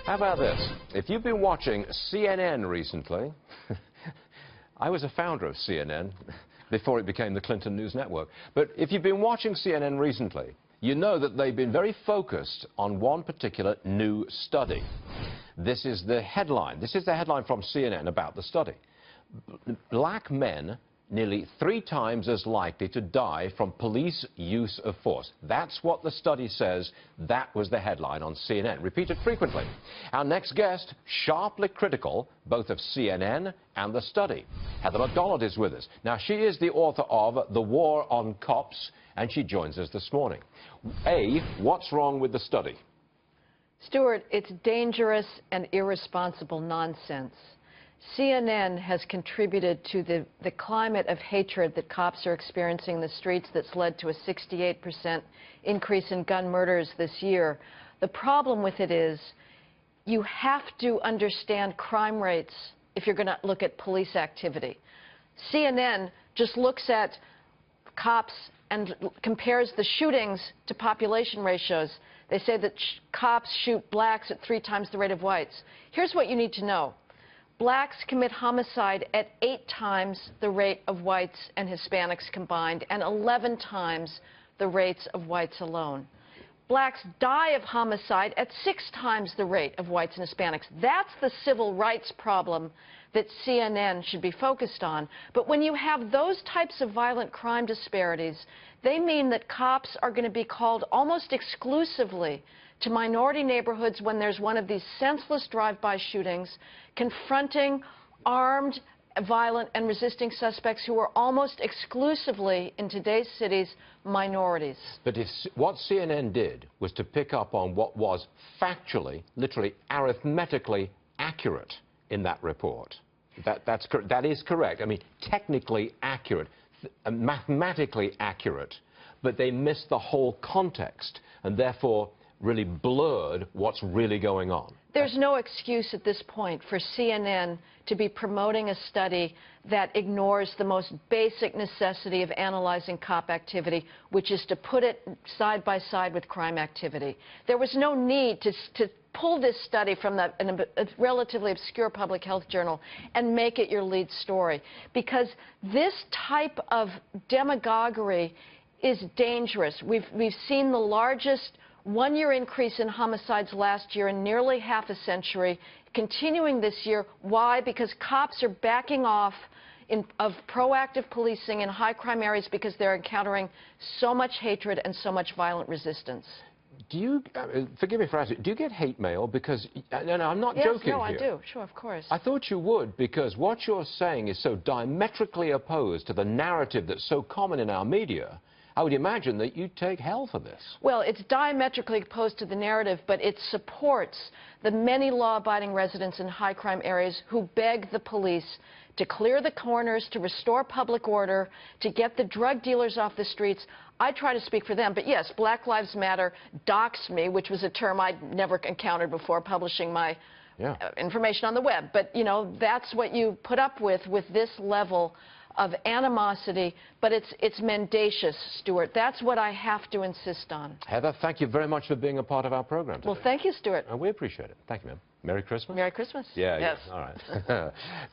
How about this? If you've been watching CNN recently, I was a founder of CNN before it became the Clinton News Network. But if you've been watching CNN recently, you know that they've been very focused on one particular new study. This is the headline. This is the headline from CNN about the study. Black men nearly 3 times as likely to die from police use of force. That's what the study says. That was the headline on CNN, repeated frequently. Our next guest, sharply critical both of CNN and the study. Heather McDonald is with us. Now, she is the author of The War on Cops, and she joins us this morning. A, what's wrong with the study? Stuart, it's dangerous and irresponsible nonsense. CNN has contributed to the climate of hatred that cops are experiencing in the streets that's led to a 68% increase in gun murders this year. The problem with it is you have to understand crime rates if you're going to look at police activity. CNN just looks at cops and compares the shootings to population ratios. They say that cops shoot blacks at 3 times the rate of whites. Here's what you need to know. Blacks commit homicide at 8 times the rate of whites and Hispanics combined, and 11 times the rates of whites alone. Blacks die of homicide at 6 times the rate of whites and Hispanics. That's the civil rights problem that CNN should be focused on. But when you have those types of violent crime disparities, they mean that cops are going to be called almost exclusively to minority neighborhoods when there's one of these senseless drive-by shootings, confronting armed, violent, and resisting suspects who are almost exclusively, in today's cities, minorities. But what CNN did was to pick up on what was factually, literally arithmetically accurate in that report. That is correct. I mean, technically accurate, mathematically accurate, but they missed the whole context and therefore really blurred what's really going on. There's no excuse at this point for CNN to be promoting a study that ignores the most basic necessity of analyzing cop activity, which is to put it side by side with crime activity. There was no need to pull this study from a relatively obscure public health journal and make it your lead story, because this type of demagoguery is dangerous. We've seen the largest one-year increase in homicides last year in nearly half a century, continuing this year. Why? Because cops are backing off of proactive policing in high-crime areas because they're encountering so much hatred and so much violent resistance. Do you, forgive me for asking, do you get hate mail? Because, no, I'm not joking here. Yes, no, I do. Sure, of course. I thought you would, because what you're saying is so diametrically opposed to the narrative that's so common in our media. I would imagine that you'd take hell for this. Well, it's diametrically opposed to the narrative, but it supports the many law-abiding residents in high-crime areas who beg the police to clear the corners, to restore public order, to get the drug dealers off the streets. I try to speak for them, but yes, Black Lives Matter doxed me, which was a term I'd never encountered before publishing my information on the web. But, you know, that's what you put up with this level of animosity, but it's mendacious, Stuart. That's what I have to insist on. Heather, thank you very much for being a part of our program today. Well, thank you, Stuart. We appreciate it. Thank you, ma'am. Merry Christmas. Merry Christmas. Yeah, yes. All right.